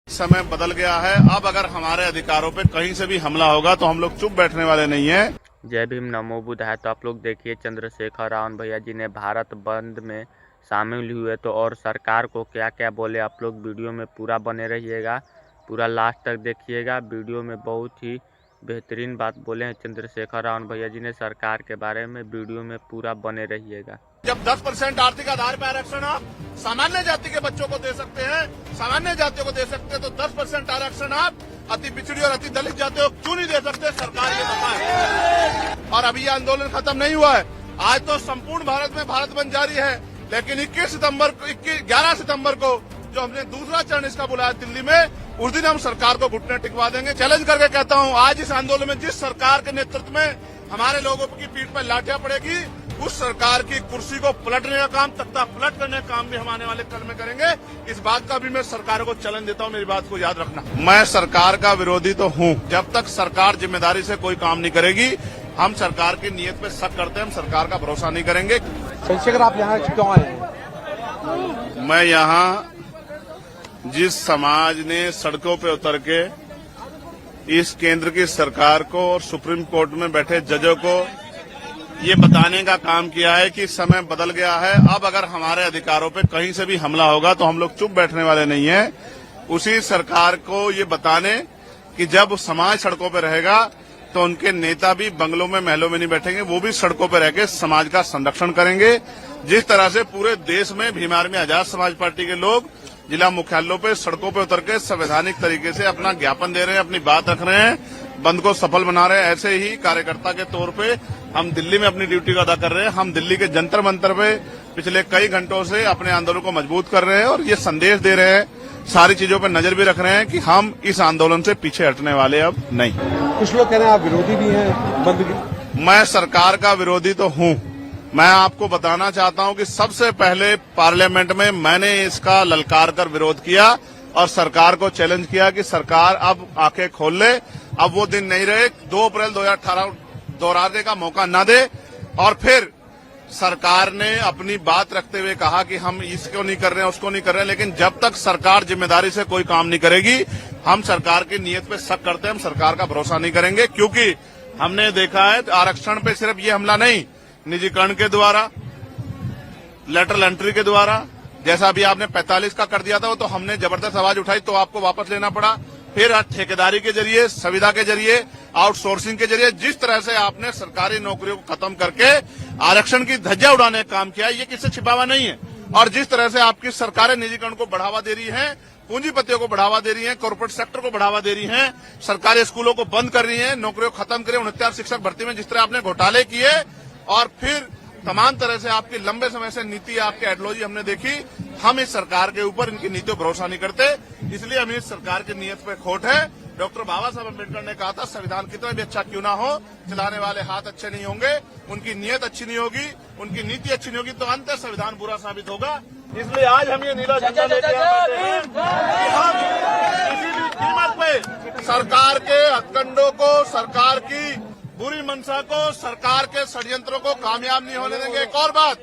समय बदल गया है। अब अगर हमारे अधिकारों पे कहीं से भी हमला होगा तो हम लोग चुप बैठने वाले नहीं हैं। जय भीम नमो बुद्धाय। तो आप लोग देखिए चंद्रशेखर रावण भैया जी ने भारत बंद में शामिल हुए तो और सरकार को क्या क्या बोले, आप लोग वीडियो में पूरा बने रहिएगा, पूरा लास्ट तक देखिएगा। वीडियो में बहुत ही बेहतरीन बात बोले हैं चंद्रशेखर रावण भैया जी ने सरकार के बारे में। वीडियो में पूरा बने रहिएगा। जब 10% आर्थिक आधार पर आरक्षण आप सामान्य जाति के बच्चों को दे सकते हैं, सामान्य जातियों को दे सकते हैं, तो 10% आरक्षण आप अति पिछड़ी और अति दलित जातियों को क्यों नहीं दे सकते? सरकार ये बताए। और अभी ये आंदोलन खत्म नहीं हुआ है। आज तो संपूर्ण भारत में भारत बंद जारी है, लेकिन 11 सितम्बर को जो हमने दूसरा चरण इसका बुलाया दिल्ली में, उस दिन हम सरकार को घुटने टिकवा देंगे। चैलेंज करके कहता हूँ, आज इस आंदोलन में जिस सरकार के नेतृत्व में हमारे लोगों की पीठ पर लाठियां पड़ेगी, उस सरकार की कुर्सी को पलटने का काम, तख्ता पलट करने का काम भी हम आने वाले कल में करेंगे। इस बात का भी मैं सरकार को चैलेंज देता हूँ, मेरी बात को याद रखना। मैं सरकार का विरोधी तो हूँ। जब तक सरकार जिम्मेदारी से कोई काम नहीं करेगी, हम सरकार की नीयत पे शक करते हैं, हम सरकार का भरोसा नहीं करेंगे। चंद्रशेखर, आप यहाँ क्यों आए हैं? मैं यहाँ जिस समाज ने सड़कों पे उतर के इस केंद्र की सरकार को और सुप्रीम कोर्ट में बैठे जजों को ये बताने का काम किया है कि समय बदल गया है। अब अगर हमारे अधिकारों पे कहीं से भी हमला होगा तो हम लोग चुप बैठने वाले नहीं हैं। उसी सरकार को ये बताने कि जब समाज सड़कों पे रहेगा तो उनके नेता भी बंगलों में, महलों में नहीं बैठेंगे, वो भी सड़कों पे रह के समाज का संरक्षण करेंगे। जिस तरह से पूरे देश में भीम आर्मी आजाद समाज पार्टी के लोग जिला मुख्यालयों पे सड़कों पे उतर के संवैधानिक तरीके से अपना ज्ञापन दे रहे हैं, अपनी बात रख रहे हैं, बंद को सफल बना रहे हैं, ऐसे ही कार्यकर्ता के तौर पे हम दिल्ली में अपनी ड्यूटी को अदा कर रहे हैं। हम दिल्ली के जंतर मंतर पे पिछले कई घंटों से अपने आंदोलन को मजबूत कर रहे हैं और ये संदेश दे रहे हैं, सारी चीजों पर नजर भी रख रहे हैं कि हम इस आंदोलन से पीछे हटने वाले अब नहीं। कुछ लोग कह रहे हैं आप विरोधी भी हैं बंद के। मैं सरकार का विरोधी तो हूँ। मैं आपको बताना चाहता हूँ कि सबसे पहले पार्लियामेंट में मैंने इसका ललकार कर विरोध किया और सरकार को चैलेंज किया कि सरकार अब आंखें खोल ले। अब वो दिन नहीं रहे 2 अप्रैल 2018 दोहराने का मौका न दे। और फिर सरकार ने अपनी बात रखते हुए कहा कि हम इसको नहीं कर रहे हैं, उसको नहीं कर रहे हैं, लेकिन जब तक सरकार जिम्मेदारी से कोई काम नहीं करेगी, हम सरकार की नीयत पे शक करते हैं, हम सरकार का भरोसा नहीं करेंगे। क्योंकि हमने देखा है आरक्षण पे सिर्फ ये हमला नहीं, निजीकरण के द्वारा, लेटरल एंट्री के द्वारा, जैसा अभी आपने 45 का कर दिया था, वो तो हमने जबरदस्त आवाज उठाई तो आपको वापस लेना पड़ा। फिर ठेकेदारी के जरिए, संविदा के जरिए, आउटसोर्सिंग के जरिए, जिस तरह से आपने सरकारी नौकरियों को खत्म करके आरक्षण की धज्जियां उड़ाने का काम किया, ये किससे छिपा हुआ नहीं है। और जिस तरह से आपकी सरकारें निजीकरण को बढ़ावा दे रही हैं, पूंजीपतियों को बढ़ावा दे रही हैं, कॉर्पोरेट सेक्टर को बढ़ावा दे रही हैं, सरकारी स्कूलों को बंद कर रही हैं, नौकरियों को खत्म करें, 69 शिक्षक भर्ती में जिस तरह आपने घोटाले किए, और फिर तमाम तरह से आपकी लंबे समय से नीति, आपकी आइडियोलॉजी हमने देखी। हम इस सरकार के ऊपर, इनकी नीतियों पर भरोसा नहीं करते, इसलिए हमें इस सरकार की नीयत पे खोट है। डॉक्टर बाबा साहब अम्बेडकर ने कहा था, संविधान कितना भी अच्छा क्यों ना हो, चलाने वाले हाथ अच्छे नहीं होंगे, उनकी नीयत अच्छी नहीं होगी, उनकी नीति अच्छी नहीं होगी, तो अंत संविधान बुरा साबित होगा। इसलिए आज हम ये नीला झंडा लेके आते हैं कि हम किसी भी कीमत पे सरकार के हथकंडों को, सरकार की बुरी मंशा को, सरकार के षड्यंत्रों को कामयाब नहीं होने देंगे। एक और बात,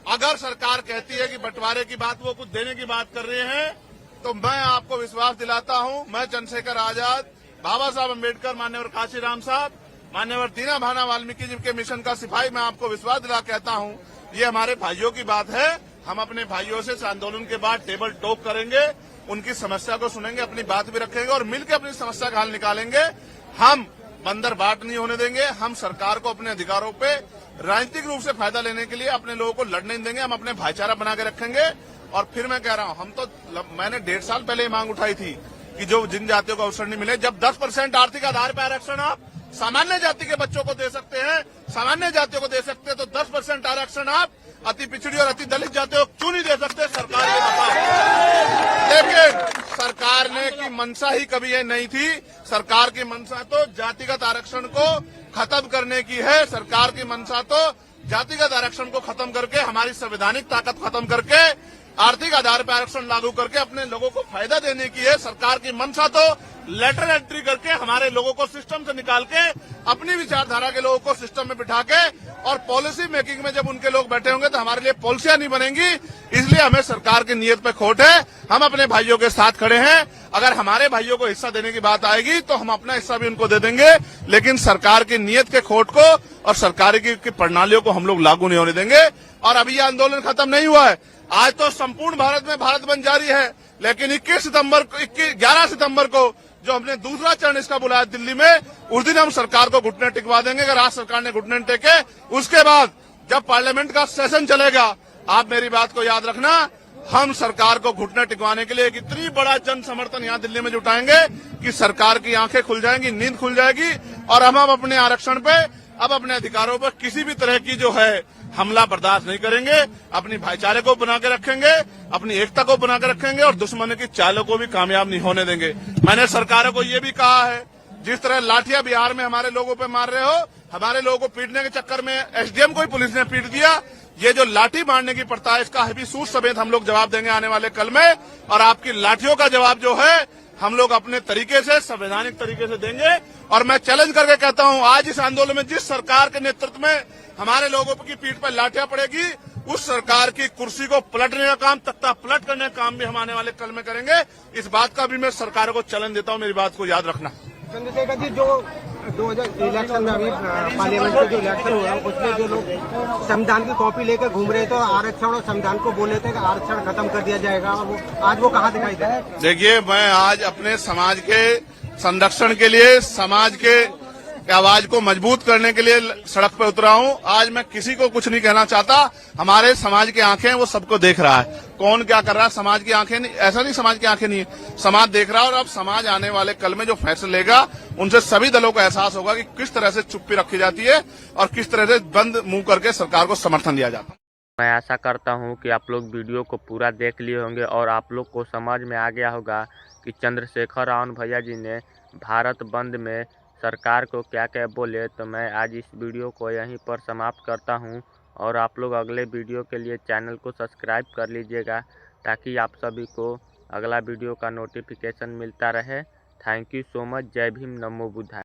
अगर सरकार कहती है कि बंटवारे की बात, वो कुछ देने की बात कर रहे हैं, तो मैं आपको विश्वास दिलाता हूं, मैं चंद्रशेखर आजाद, बाबा साहब अम्बेडकर, मान्यवर काशीराम साहब, मान्यवर दीना भाना वाल्मीकि जी के मिशन का सिपाही, मैं आपको विश्वास दिला कहता हूं, ये हमारे भाइयों की बात है। हम अपने भाइयों से इस आंदोलन के बाद टेबल टॉक करेंगे, उनकी समस्या को सुनेंगे, अपनी बात भी रखेंगे और मिलकर अपनी समस्या का हल निकालेंगे। हम बंदर बाट नहीं होने देंगे। हम सरकार को अपने अधिकारों पे राजनीतिक रूप से फायदा लेने के लिए अपने लोगों को लड़ने नहीं देंगे। हम अपने भाईचारा बना के रखेंगे। और फिर मैं कह रहा हूं, मैंने 1.5 साल पहले ये मांग उठाई थी कि जो जिन जातियों को अवसर नहीं मिले, जब 10% आर्थिक आधार पर आरक्षण आप सामान्य जाति के बच्चों को दे सकते हैं, सामान्य जातियों को दे सकते हैं, तो 10% आरक्षण आप अति पिछड़ी और अति दलित जातियों को क्यों नहीं दे सकते? सरकार ये बताए। लेकिन सरकार ने की मंशा ही कभी ये नहीं थी। सरकार की मंशा तो जातिगत आरक्षण को खत्म करने की है। सरकार की मंशा तो जातिगत आरक्षण को खत्म करके, हमारी संवैधानिक ताकत खत्म करके, आर्थिक आधार पर आरक्षण लागू करके अपने लोगों को फायदा देने की है। सरकार की मंशा तो लेटर एंट्री करके हमारे लोगों को सिस्टम से निकाल के अपनी विचारधारा के लोगों को सिस्टम में बिठा के और पॉलिसी मेकिंग में जब उनके लोग बैठे होंगे तो हमारे लिए पॉलिसियां नहीं बनेंगी। इसलिए हमें सरकार की नीयत पे खोट है। हम अपने भाइयों के साथ खड़े हैं। अगर हमारे भाइयों को हिस्सा देने की बात आएगी तो हम अपना हिस्सा भी उनको दे देंगे, लेकिन सरकार की नीयत के खोट को और सरकार की प्रणालियों को हम लोग लागू नहीं होने देंगे। और अभी ये आंदोलन खत्म नहीं हुआ है। आज तो संपूर्ण भारत में भारत बंद जारी है, लेकिन 11 सितंबर को जो हमने दूसरा चरण इसका बुलाया दिल्ली में, उस दिन हम सरकार को घुटने टिकवा देंगे। अगर आज सरकार ने घुटने टेके, उसके बाद जब पार्लियामेंट का सेशन चलेगा, आप मेरी बात को याद रखना, हम सरकार को घुटने टिकवाने के लिए एक इतनी बड़ा जन समर्थन यहाँ दिल्ली में जुटाएंगे कि सरकार की आंखें खुल जाएंगी, नींद खुल जाएगी और हम अपने आरक्षण पे, अब अपने अधिकारों पर किसी भी तरह की जो है हमला बर्दाश्त नहीं करेंगे। अपनी भाईचारे को बना के रखेंगे, अपनी एकता को बना के रखेंगे और दुश्मन की चालों को भी कामयाब नहीं होने देंगे। मैंने सरकारों को ये भी कहा है, जिस तरह लाठियां बिहार में हमारे लोगों पे मार रहे हो, हमारे लोगों को पीटने के चक्कर में एसडीएम को ही पुलिस ने पीट दिया। ये जो लाठी मारने की प्रथा है, इसका भी सूद समेत हम लोग जवाब देंगे आने वाले कल में। और आपकी लाठियों का जवाब जो है हम लोग अपने तरीके से, संवैधानिक तरीके से देंगे। और मैं चैलेंज करके कहता हूं, आज इस आंदोलन में जिस सरकार के नेतृत्व में हमारे लोगों की पीठ पर लाठियां पड़ेगी, उस सरकार की कुर्सी को पलटने का काम, तख्ता पलट करने का काम भी हम आने वाले कल में करेंगे। इस बात का भी मैं सरकार को चैलेंज देता हूं, मेरी बात को याद रखना। चंद्रशेखर जी, जो 2000 इलेक्शन में अभी पार्लियामेंट में जो इलेक्शन हुआ है, उसमें जो लोग संविधान की कॉपी लेकर घूम रहे थे, आरक्षण और संविधान को बोले थे कि आरक्षण खत्म कर दिया जाएगा, और आज वो कहाँ दिखाई दे? देखिए, मैं आज अपने समाज के संरक्षण के लिए, समाज के आवाज को मजबूत करने के लिए सड़क पर उतरा हूं। आज मैं किसी को कुछ नहीं कहना चाहता। हमारे समाज की आंखें वो सबको देख रहा है, कौन क्या कर रहा है। समाज की आंखें नहीं, ऐसा नहीं समाज की आंखें नहीं है, समाज देख रहा है। और अब समाज आने वाले कल में जो फैसले लेगा, उनसे सभी दलों को एहसास होगा कि किस तरह से चुप्पी रखी जाती है और किस तरह से बंद मुंह करके सरकार को समर्थन दिया जाता है। मैं आशा करता हूं कि आप लोग वीडियो को पूरा देख लिए होंगे और आप लोग को समझ में आ गया होगा कि चंद्रशेखर रावण भैया जी ने भारत बंद में सरकार को क्या क्या बोले। तो मैं आज इस वीडियो को यहीं पर समाप्त करता हूं और आप लोग अगले वीडियो के लिए चैनल को सब्सक्राइब कर लीजिएगा, ताकि आप सभी को अगला वीडियो का नोटिफिकेशन मिलता रहे। Thank you so much. जय भीम, नमो बुद्धाय।